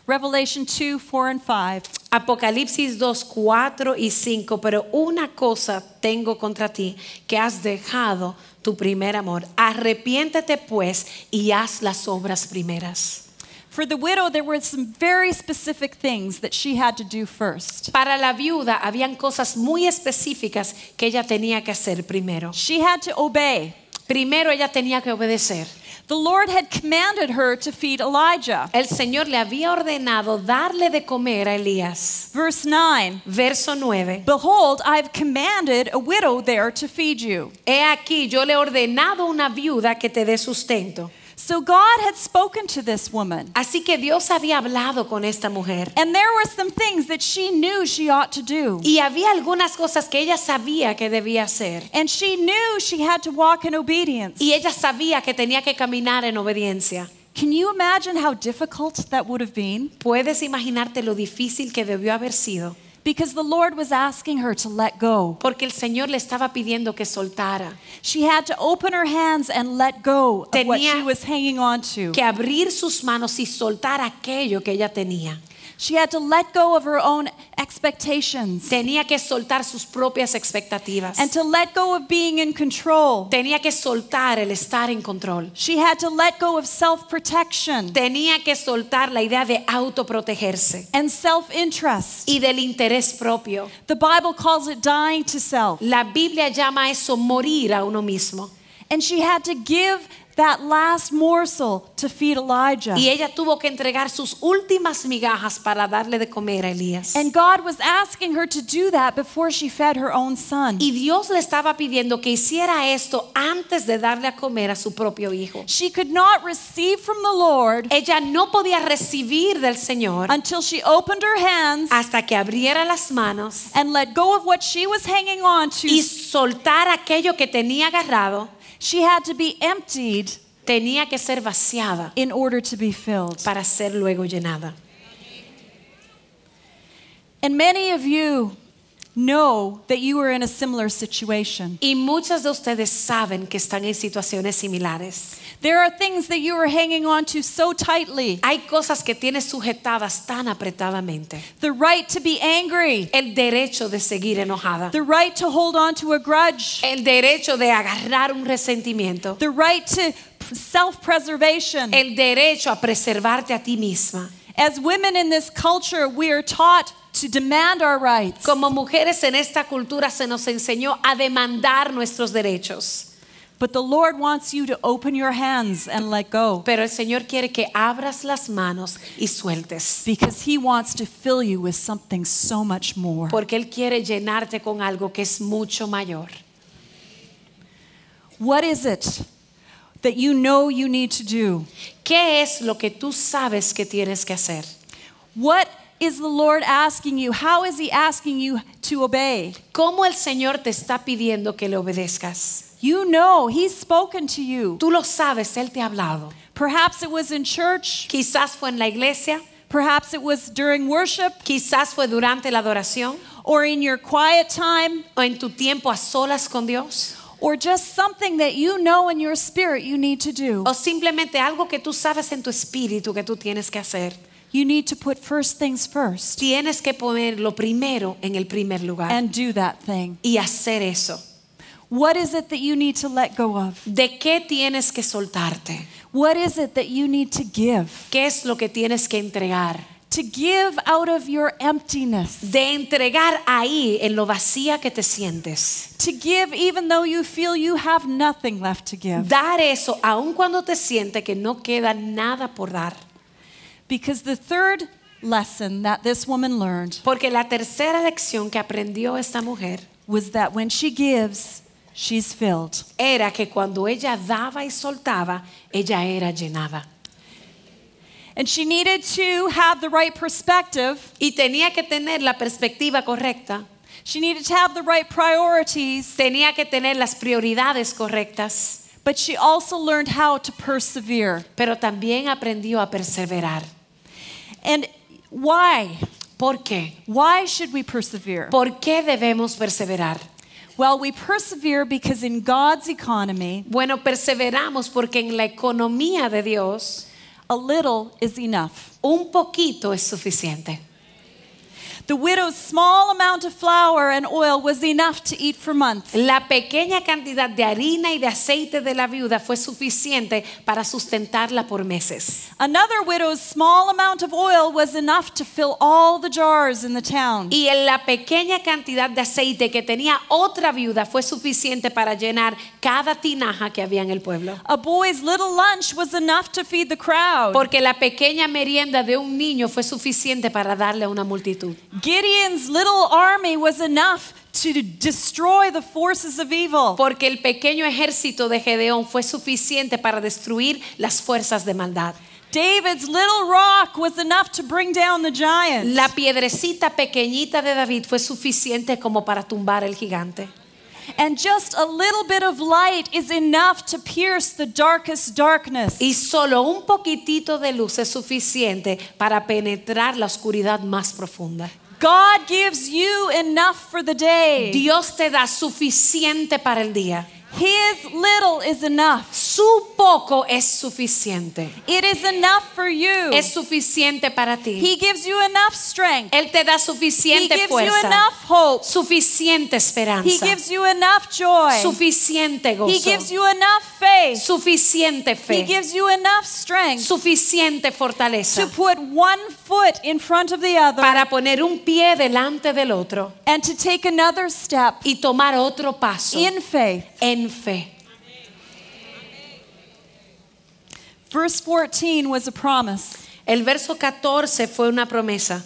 Revelation 2, 4 and 5. Apocalipsis 2, 4 y 5. Pero una cosa tengo contra ti, que has dejado tu primer amor. Arrepiéntete pues y haz las obras primeras. For the widow, there were some very specific things that she had to do first. Para la viuda habían cosas muy específicas que ella tenía que hacer primero. She had to obey. Primero ella tenía que obedecer. The Lord had commanded her to feed Elijah. El Señor le había ordenado darle de comer a Elías. Verse 9. Verso 9. Behold, I have commanded a widow there to feed you. He aquí, yo le he ordenado a una viuda que te dé sustento. So God had spoken to this woman. Así que Dios había hablado con esta mujer. And there were some things that she knew she ought to do. Y había algunas cosas que ella sabía que debía hacer. And she knew she had to walk in obedience. Y ella sabía que tenía que caminar en obediencia. Can you imagine how difficult that would have been? ¿Puedes imaginarte lo difícil que debió haber sido? Because the Lord was asking her to let go. Porque el Señor le estaba pidiendo que soltara. She had to open her hands and let go of what she was hanging on to. Que abrir sus manos y soltar aquello que ella tenía. She had to let go of her own expectations. Tenía que soltar sus propias expectativas. And to let go of being in control. Tenía que soltar el estar en control. She had to let go of self-protection. Tenía que soltar la idea de autoprotegerse. And self-interest. Y del interés propio. The Bible calls it dying to self. La Biblia llama eso morir a uno mismo. And she had to give that last morsel to feed Elijah. Y ella tuvo que entregar sus últimas migajas para darle de comer a Elías. And God was asking her to do that before she fed her own son. Y Dios le estaba pidiendo que hiciera esto antes de darle a comer a su propio hijo. She could not receive from the Lord Ella no podía recibir del Señor until she opened her hands hasta que abriera las manos and let go of what she was hanging on to. y soltar aquello que tenía agarrado. She had to be emptied Tenía que ser vaciada in order to be filled. para ser luego llenada. And many of you know that you are in a similar situation. Y muchos de ustedes saben que están en situaciones similares. There are things that you are hanging on to so tightly. Hay cosas que tienes sujetadas tan apretadamente. The right to be angry. El derecho de seguir enojada. The right to hold on to a grudge. El derecho de agarrar un resentimiento. The right to self-preservation. El derecho a preservarte a ti misma. As women in this culture, we are taught to demand our rights. Como mujeres en esta cultura se nos enseñó a demandar nuestros derechos. But the Lord wants you to open your hands and let go. Pero el Señor quiere que abras las manos y sueltes. Because He wants to fill you with something so much more. Porque Él quiere llenarte con algo que es mucho mayor. What is it that you know you need to do? ¿Qué es lo que tú sabes que tienes que hacer? What is the Lord asking you? How is He asking you to obey? ¿Cómo el Señor te está pidiendo que le obedezcas? You know, He's spoken to you. Tú lo sabes, Él te ha hablado. Perhaps it was in church. Quizás fue en la iglesia. Perhaps it was during worship. Quizás fue durante la adoración. Or in your quiet time. O en tu tiempo a solas con Dios. Or just something that you know in your spirit you need to do. O simplemente algo que tú sabes en tu espíritu que tú tienes que hacer. You need to put first things first. Tienes que poner lo primero en el primer lugar. And do that thing. Y hacer eso. What is it that you need to let go of? ¿De qué tienes que soltarte? What is it that you need to give? ¿Qué es lo que tienes que entregar? To give out of your emptiness. De entregar ahí en lo vacía que te sientes. To give even though you feel you have nothing left to give. Dar eso aun cuando te sientes que no queda nada por dar. Because the third lesson that this woman learned Porque la tercera lección que aprendió esta mujer was that when she gives, she's filled. era que cuando ella daba y soltaba, ella era llenada. And she needed to have the right perspective. Y tenía que tener la perspectiva correcta. She needed to have the right priorities. Tenía que tener las prioridades correctas. But she also learned how to persevere. Pero también aprendió a perseverar. And why? ¿Por qué? Why should we persevere? ¿Por qué debemos perseverar? Well, we persevere because in God's economy, Bueno, perseveramos porque en la economía de Dios, a little is enough. un poquito es suficiente. The widow's small amount of flour and oil was enough to eat for months. La pequeña cantidad de harina y de aceite de la viuda fue suficiente para sustentarla por meses. Another widow's small amount of oil was enough to fill all the jars in the town. Y en la pequeña cantidad de aceite que tenía otra viuda fue suficiente para llenar cada tinaja que había en el pueblo. A boy's little lunch was enough to feed the crowd. Porque la pequeña merienda de un niño fue suficiente para darle a una multitud. Gideon's little army was enough to destroy the forces of evil. Porque el pequeño ejército de Gedeón fue suficiente para destruir las fuerzas de maldad. David's little rock was enough to bring down the giant. La piedrecita pequeñita de David fue suficiente como para tumbar el gigante. And just a little bit of light is enough to pierce the darkest darkness. Y solo un poquitito de luz es suficiente para penetrar la oscuridad más profunda. God gives you enough for the day. Dios te da suficiente para el día. His little is enough. Su poco es suficiente. It is enough for you. Es suficiente para ti. He gives you enough strength. Él te da He suficiente gives you fuerza, enough hope. suficiente He esperanza, gives you enough joy. suficiente He gozo, gives you enough faith. suficiente He fe, gives you enough strength suficiente fortaleza to put one foot in front of the other para poner un pie delante del otro and to take another step y tomar otro paso in faith. en fe. Verse 14 was a promise. El verso 14 fue una promesa.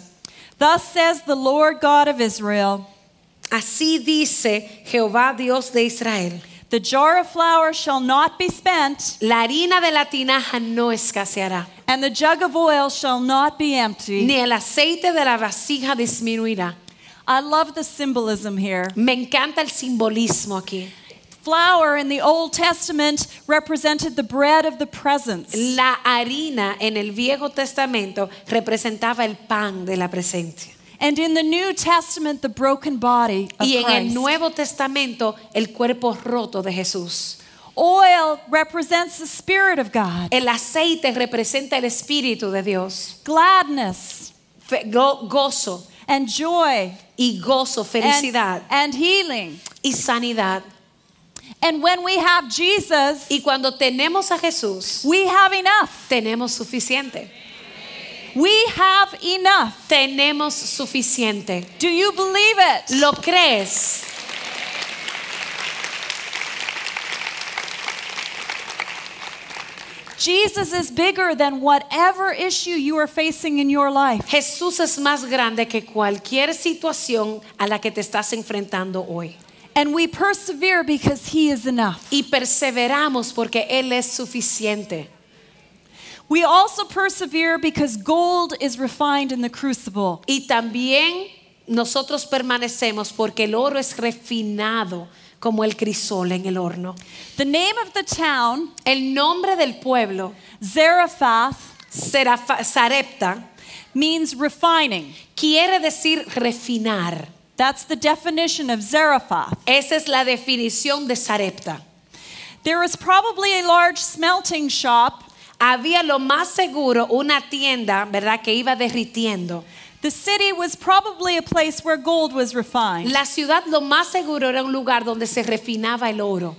Thus says the Lord God of Israel, Así dice Jehová Dios de Israel: the jar of flour shall not be spent, la harina de la tinaja no escaseará, and the jug of oil shall not be empty. ni el aceite de la vasija disminuirá. I love the symbolism here. Me encanta el simbolismo aquí. Flour in the Old Testament represented the bread of the presence. La harina en el Viejo Testamento representaba el pan de la presencia. And in the New Testament, the broken body of Y en el Christ. Nuevo Testamento, el cuerpo roto de Jesús. Oil represents the Spirit of God. El aceite representa el Espíritu de Dios. Gladness Gozo and joy y gozo, felicidad and healing. y sanidad. And when we have Jesus, Y cuando tenemos a Jesús, we have enough. tenemos suficiente. We have enough. Tenemos suficiente. Do you believe it? ¿Lo crees? Jesus is bigger than whatever issue you are facing in your life. Jesús es más grande que cualquier situación a la que te estás enfrentando hoy. And we persevere because He is enough. Y perseveramos porque Él es suficiente. We also persevere because gold is refined in the crucible. Y también nosotros permanecemos porque el oro es refinado como el crisol en el horno. The name of the town, El nombre del pueblo, Zarephath, Sarepta, means refining. quiere decir refinar. That's the definition of Zarephath. Esa es la definición de Sarepta. There is probably a large smelting shop. Había lo más seguro una tienda, ¿verdad?, que iba derritiendo. The city was probably a place where gold was refined. La ciudad lo más seguro era un lugar donde se refinaba el oro.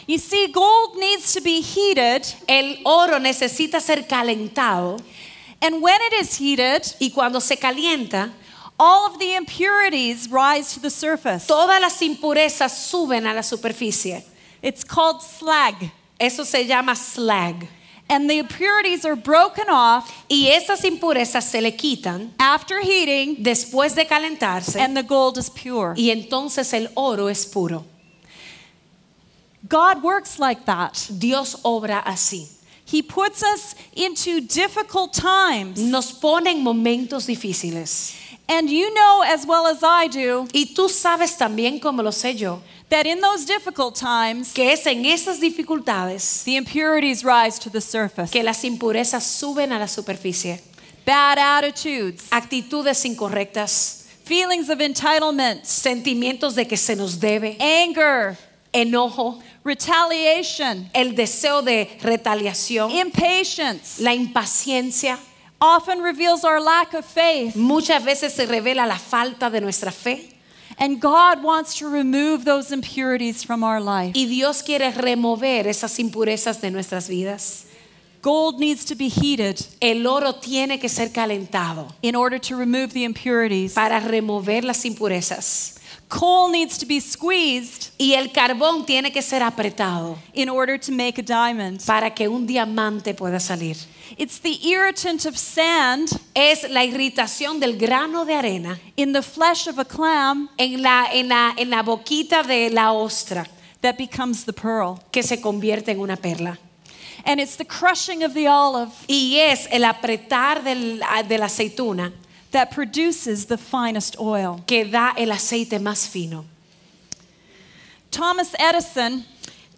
You see, gold needs to be heated, El oro necesita ser calentado and when it is heated, y cuando se calienta, all of the impurities rise to the surface. todas las impurezas suben a la superficie. It's called slag. Eso se llama slag. And the impurities are broken off Y esas impurezas se le quitan after heating, después de calentarse and the gold is pure. y entonces el oro es puro. God works like that. Dios obra así. He puts us into difficult times. Nos pone en momentos difíciles. And you know as well as I do Y tú sabes también, como lo sé yo, that in those difficult times, que es en esas dificultades the impurities rise to the surface. que las impurezas suben a la superficie. bad attitudes, actitudes incorrectas, feelings of entitlement, sentimientos de que se nos debe, anger, enojo, retaliation, el deseo de retaliación, impatience, la impaciencia. often reveals our lack of faith. Muchas veces se revela la falta de nuestra fe. And God wants to remove those impurities from our life. Y Dios quiere remover esas impurezas de nuestras vidas. Gold needs to be heated El oro tiene que ser calentado in order to remove the impurities. para remover las impurezas. Coal needs to be squeezed Y el carbón tiene que ser apretado in order to make a diamond. para que un diamante pueda salir. It's the irritant of sand Es la irritación del grano de arena in the flesh of a clam en la boquita de la ostra that becomes the pearl. que se convierte en una perla. And it's the crushing of the olive Y es el apretar de la aceituna that produces the finest oil. que da el aceite más fino. Thomas Edison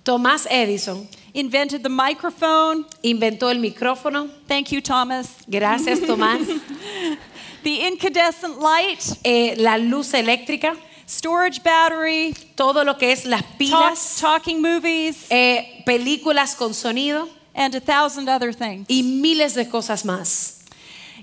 Thomas Edison invented the microphone. inventó el micrófono. Thank you, Thomas. Gracias, Tomás. The incandescent light, La luz eléctrica, storage battery, todo lo que es las pilas, talking movies, películas con sonido and 1,000 other things. y miles de cosas más.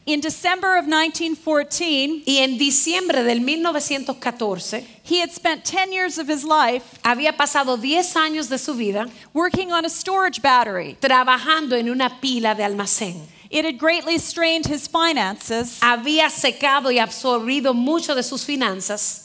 In December of 1914, Y en diciembre del 1914 he had spent 10 years of his life había pasado 10 años de su vida working on a storage battery. trabajando en una pila de almacén. It had greatly strained his finances. Había secado y absorbido mucho de sus finanzas.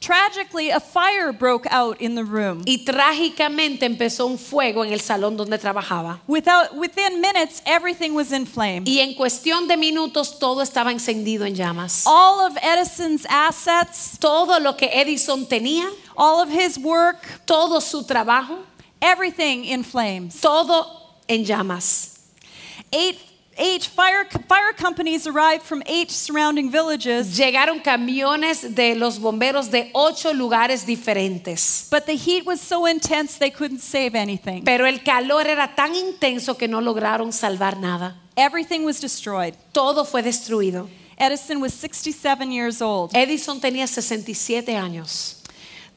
Tragically, a fire broke out in the room. Y trágicamente empezó un fuego en el salón donde trabajaba. Within minutes, everything was in flames. Y en cuestión de minutos todo estaba encendido en llamas. All of Edison's assets, Todo lo que Edison tenía, all of his work, todo su trabajo, everything in flames. todo en llamas. Eight fire companies arrived from 8 surrounding villages, Llegaron camiones de los bomberos de 8 lugares diferentes. but the heat was so intense they couldn't save anything. Pero el calor era tan intenso que no lograron salvar nada. Everything was destroyed. Todo fue destruido. Edison was 67 years old. Edison tenía 67 años.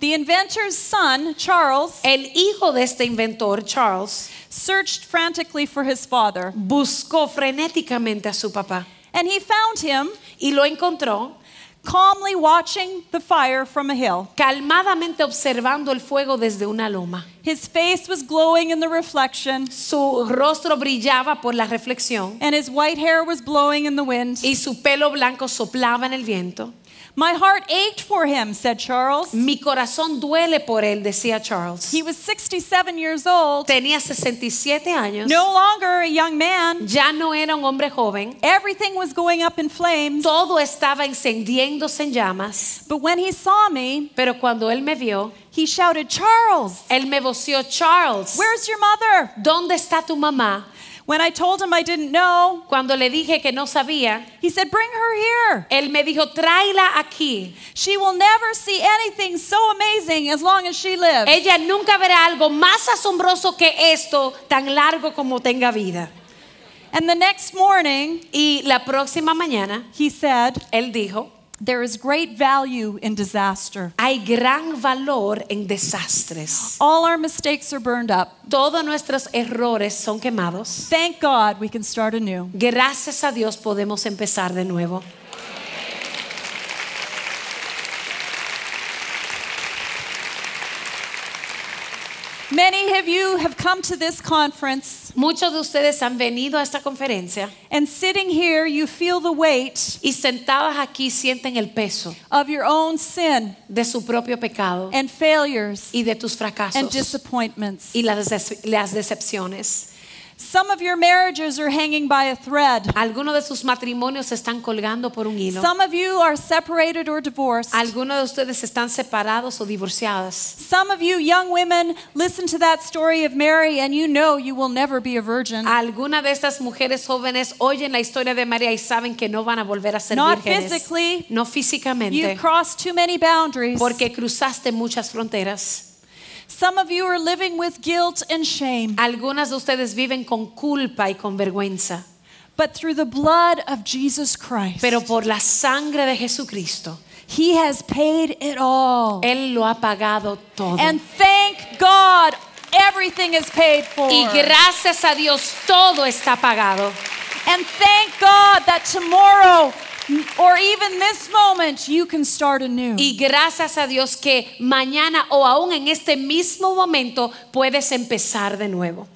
The inventor's son, Charles, El hijo de este inventor, Charles, searched frantically for his father, buscó frenéticamente a su papá and he found him y lo encontró calmly watching the fire from a hill. calmadamente observando el fuego desde una loma. His face was glowing in the reflection, Su rostro brillaba por la reflexión and his white hair was blowing in the wind. y su pelo blanco soplaba en el viento. My heart ached for him, said Charles. Mi corazón duele por él, decía Charles. He was 67 years old, Tenía 67 años. no longer a young man. Ya no era un hombre joven. Everything was going up in flames. Todo estaba encendiéndose en llamas. But when he saw me, Pero cuando él me vio, he shouted, Charles, él me voció: Charles, where's your mother? ¿dónde está tu mamá? When I told him I didn't know, Cuando le dije que no sabía, he said, bring her here. él me dijo: tráela aquí. She will never see anything so amazing as long as she lives. Ella nunca verá algo más asombroso que esto, tan largo como tenga vida. And the next morning, Y la próxima mañana, he said, él dijo: there is great value in disaster. hay gran valor en desastres. All our mistakes are burned up. Todos nuestros errores son quemados. Thank God we can start anew. Gracias a Dios podemos empezar de nuevo. Many of you have come to this conference, Muchos de ustedes han venido a esta conferencia and sitting here, you feel the weight y sentados aquí sienten el peso of your own sin de su propio pecado and failures y de tus and fracasos disappointments. y las decepciones. Some of your marriages are hanging by a thread. Algunos de sus matrimonios se están colgando por un hilo. Some of you are separated or divorced. Algunos de ustedes están separados o divorciadas. Some of you young women listen to that story of Mary and you know you will never be a virgin. Algunas de estas mujeres jóvenes oyen la historia de María y saben que no van a volver a ser Not vírgenes. physically. No físicamente, You've crossed too many boundaries. porque cruzaste muchas fronteras. Some of you are living with guilt and shame. Algunas de ustedes viven con culpa y con vergüenza. but through the blood of Jesus Christ. pero por la sangre de Jesucristo. He has paid it all. Él lo ha pagado todo. And thank God, everything is paid for. Y gracias a Dios todo está pagado. And thank God that tomorrow or even this moment you can start anew. Y gracias a Dios que mañana o aún en este mismo momento puedes empezar de nuevo.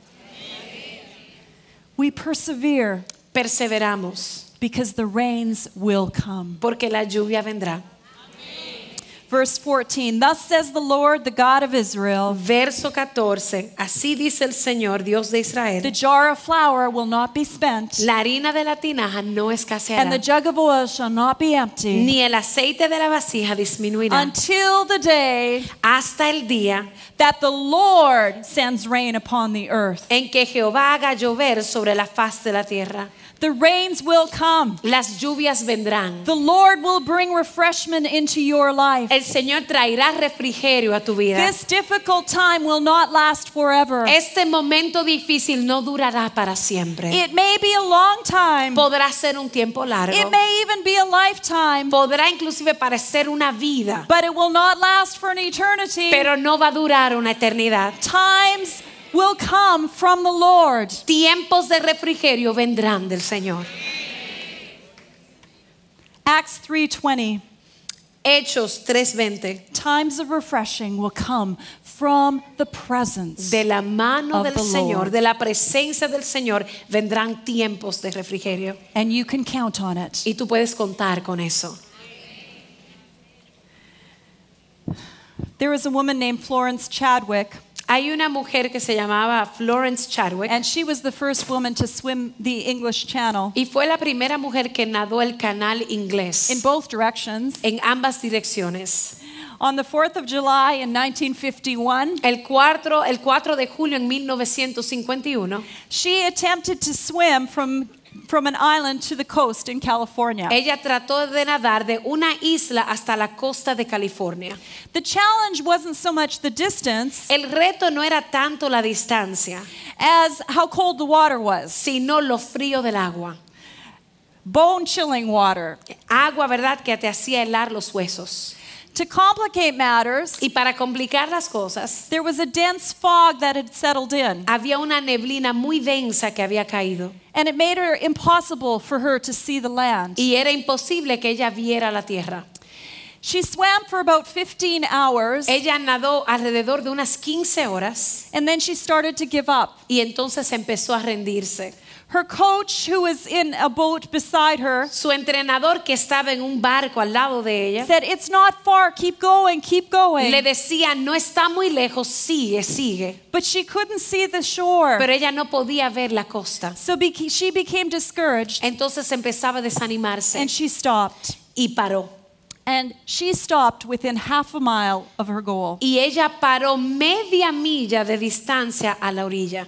We persevere Perseveramos because the rains will come. porque la lluvia vendrá. Verse 14, thus says the Lord, the God of Israel, Verso 14. Así dice el Señor, Dios de the Israel. jar of flour will not be spent, La harina de la tinaja no and the escaseará, jug of oil shall not be empty, ni el aceite de la vasija disminuirá, until the day hasta el día that the Lord sends rain upon the earth. en que Jehová haga llover sobre la faz de la tierra. The rains will come. Las lluvias vendrán. The Lord will bring refreshment into your life. El Señor traerá refrigerio a tu vida. This difficult time will not last forever. Este momento difícil no durará para siempre. It may be a long time. Podrá ser un tiempo largo. It may even be a lifetime. Podrá inclusive parecer una vida, But it will not last for an eternity. pero no va a durar una eternidad. Times will come from the Lord. Tiempos de refrigerio vendrán del Señor. Acts 3:20. Hechos 3:20. Times of refreshing will come from the presence. De la mano of del the Señor, Lord. de la presencia del Señor, vendrán tiempos de refrigerio. And you can count on it. Y tú puedes contar con eso. There was a woman named Florence Chadwick, Hay una mujer que se llamaba Florence Chadwick and she was the first woman to swim the English Channel y fue la primera mujer que nadó el canal inglés in both directions. en ambas direcciones. On the 4th of July in 1951, El 4 de julio en 1951, she attempted to swim from an island to the coast in California. ella trató de nadar de una isla hasta la costa de California. The challenge wasn't so much the distance El reto no era tanto la distancia, as how cold the water was. sino lo frío del agua. Bone-chilling water. Agua, ¿verdad?, que te hacía helar los huesos. To complicate matters, Y para complicar las cosas, there was a dense fog that had settled in, había una neblina muy densa que había caído and it made it impossible for her to see the land. y era imposible que ella viera la tierra. She swam for about 15 hours, Ella nadó alrededor de unas 15 horas and then she started to give up. y entonces empezó a rendirse. Her coach, who was in a boat beside her, Su entrenador, que estaba en un barco al lado de ella, said, "It's not far, keep going, keep going." le decía, no está muy lejos, sigue, sigue. But she couldn't see the shore. Pero ella no podía ver la costa. So she became discouraged, Entonces empezaba a desanimarse and she stopped. y paró. And she stopped within half a mile of her goal. Y ella paró media milla de distancia a la orilla.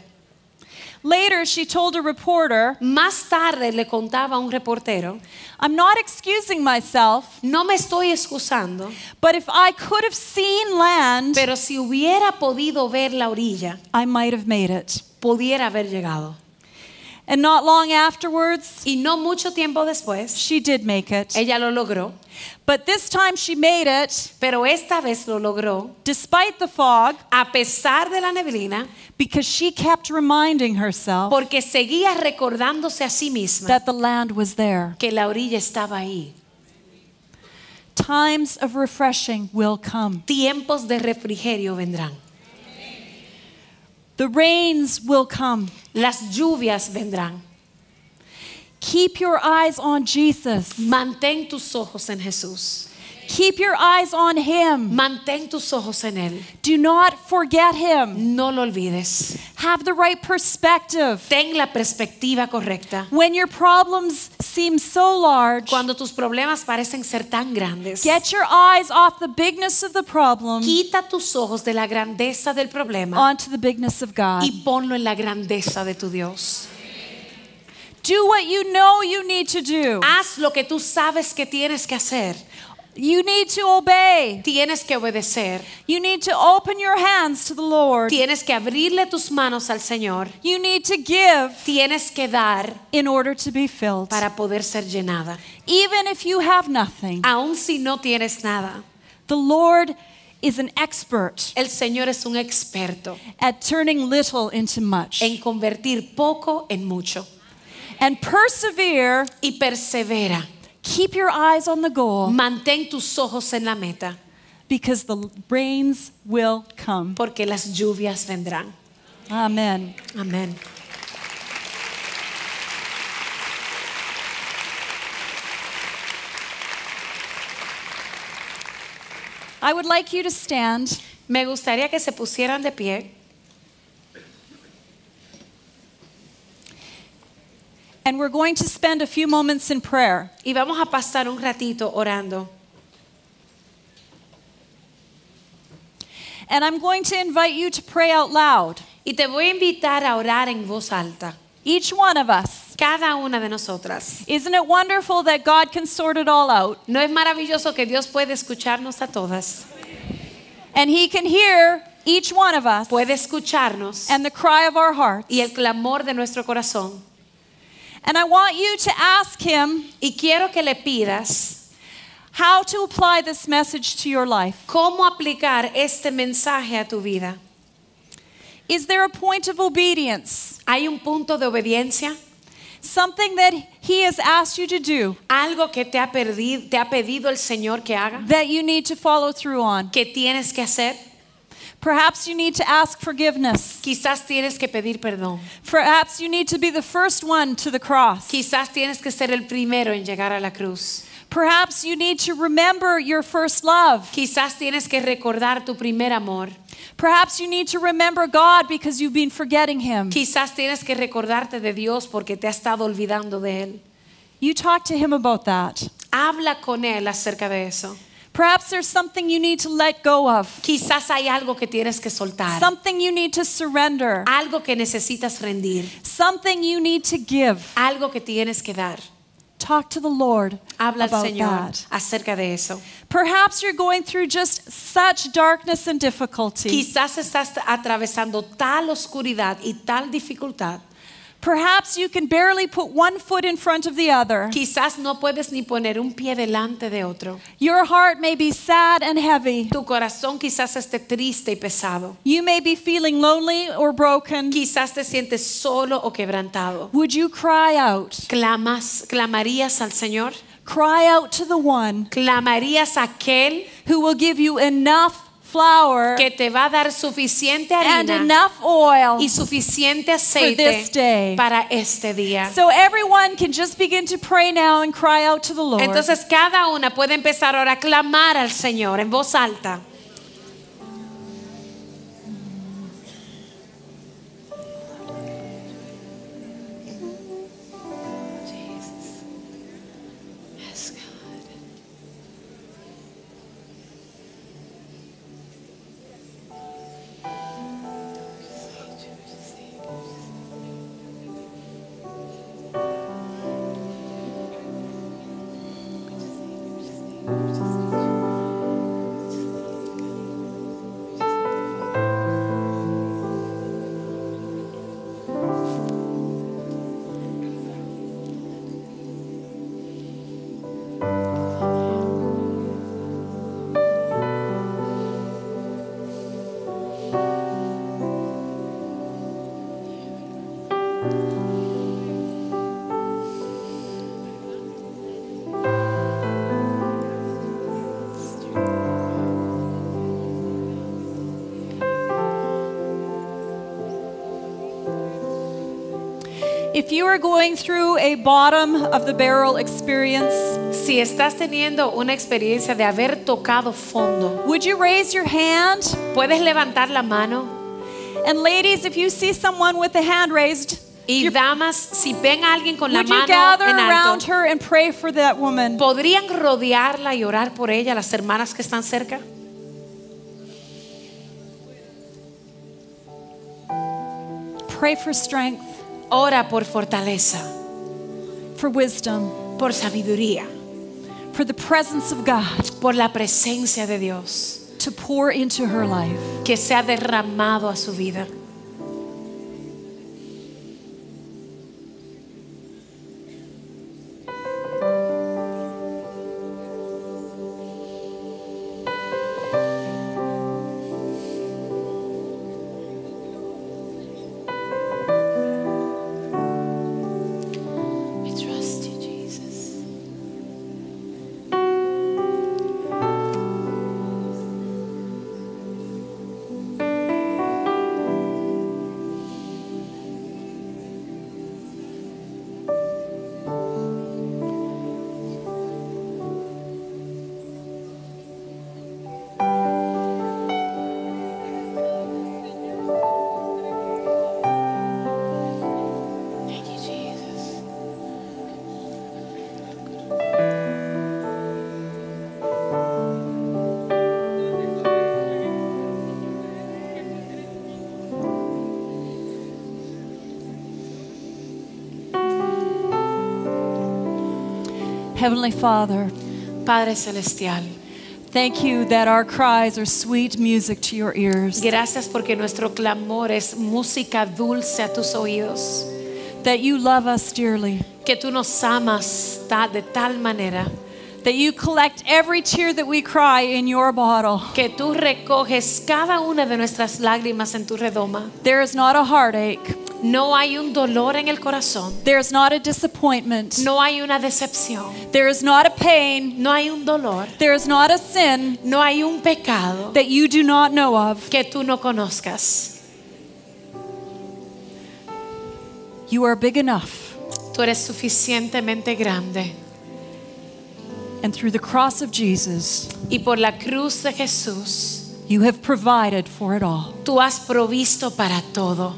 Later, she told a reporter, Más tarde le contaba a un reportero, "I'm not excusing myself, no me estoy excusando, but if I could have seen land, pero si hubiera podido ver la orilla, I might have made it." pudiera haber llegado. And not long afterwards, Y no mucho tiempo después, she did make it. ella lo logró, But this time she made it pero esta vez lo logró despite the fog, a pesar de la neblina, because she kept reminding herself porque seguía recordándose a sí misma that the land was there. que la orilla estaba ahí. Times of refreshing will come. Tiempos de refrigerio vendrán. The rains will come. Las lluvias vendrán. Keep your eyes on Jesus. Mantén tus ojos en Jesús. Keep your eyes on Him. Mantén tus ojos en Él. Do not forget Him. No lo olvides. Have the right perspective. Ten la perspectiva correcta. When your problems seem so large, Cuando tus problemas parecen ser tan grandes, get your eyes off the bigness of the problem quita tus ojos de la grandeza del problema onto the bigness of God. y ponlo en la grandeza de tu Dios. Do what you know you need to do. Haz lo que tú sabes que tienes que hacer. You need to obey. Tienes que obedecer. You need to open your hands to the Lord. Tienes que abrirle tus manos al Señor. You need to give Tienes que dar in order to be filled. para poder ser llenada. Even if you have nothing, Aun si no tienes nada, the Lord is an expert el Señor es un experto at turning little into much. en convertir poco en mucho. And persevere. Y persevera. Keep your eyes on the goal Mantén tus ojos en la meta, because the rains will come. porque las lluvias vendrán. Amen. Amén. I would like you to stand. Me gustaría que se pusieran de pie. And we're going to spend a few moments in prayer. Y vamos a pasar un ratito orando. And I'm going to invite you to pray out loud. Y te voy a invitar a orar en voz alta. Each one of us. Cada una de nosotras. Isn't it wonderful that God can sort it all out? ¿No es maravilloso que Dios puede escucharnos a todas? And He can hear each one of us Puede escucharnos and the cry of our hearts. y el clamor de nuestro corazón. And I want you to ask Him Y quiero que le pidas how to apply this message to your life. cómo aplicar este mensaje a tu vida. Is there a point of obedience? ¿Hay un punto de obediencia? Something that He has asked you to do ¿Algo que te ha pedido el Señor que haga? that you need to follow through on? ¿Qué tienes que hacer? Perhaps you need to ask forgiveness. Quizás tienes que pedir perdón. Perhaps you need to be the first one to the cross. Quizás tienes que ser el primero en llegar a la cruz. Perhaps you need to remember your first love. Quizás tienes que recordar tu primer amor. Perhaps you need to remember God because you've been forgetting Him. Quizás tienes que recordarte de Dios porque te has estado olvidando de Él. You talk to Him about that. Habla con Él acerca de eso. Perhaps there's something you need to let go of. Quizás hay algo que tienes que soltar. Something you need to surrender. Algo que necesitas rendir. Something you need to give. Algo que tienes que dar. Talk to the Lord Habla al about Señor that. acerca de eso. Perhaps you're going through just such darkness and difficulty. Quizás estás atravesando tal oscuridad y tal dificultad. Perhaps you can barely put one foot in front of the other. Quizás no puedes ni poner un pie delante de otro. Your heart may be sad and heavy. Tu corazón quizás esté triste y pesado. You may be feeling lonely or broken. Quizás te sientes solo o quebrantado. Would you cry out? ¿Clamarías al Señor? Cry out to the one ¿Clamarías a aquel who will give you enough flour que te va a dar suficiente and harina enough oil y suficiente this aceite day? para este día? So everyone can just begin to pray now and cry out to the Lord. Entonces cada una puede empezar ahora a clamar al Señor en voz alta. If you are going through a bottom of the barrel experience, Si estás teniendo una experiencia de haber tocado fondo, would you raise your hand? puedes levantar la mano. And ladies, if you see someone with a hand raised, Y damas, si ven a alguien con la would you mano gather en around alto, her and pray for that woman? ¿podrían rodearla y orar por ella, las hermanas que están cerca? Pray for strength, Ora por fortaleza, for wisdom, por sabiduría, for the presence of God por la presencia de Dios to pour into her life. que se ha derramado a su vida. Heavenly Father, Padre Celestial, thank you that our cries are sweet music to your ears, gracias porque nuestro clamor es música dulce a tus oídos, that you love us dearly, que tú nos amas de tal manera, that you collect every tear that we cry in your bottle. que tú recoges cada una de nuestras lágrimas en tu redoma. There is not a heartache, No hay un dolor en el corazón, there is not a disappointment, no hay una decepción, there is not a pain, no hay un dolor, there is not a sin no hay un pecado that you do not know of. que tú no conozcas. You are big enough, Tú eres suficientemente grande and through the cross of Jesus, y por la cruz de Jesús you have provided for it all. tú has provisto para todo.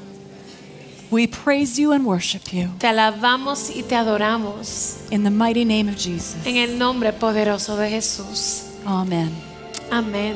We praise you and worship you Te alabamos y te adoramos in the mighty name of Jesus. en el nombre poderoso de Jesús. Amen. Amén.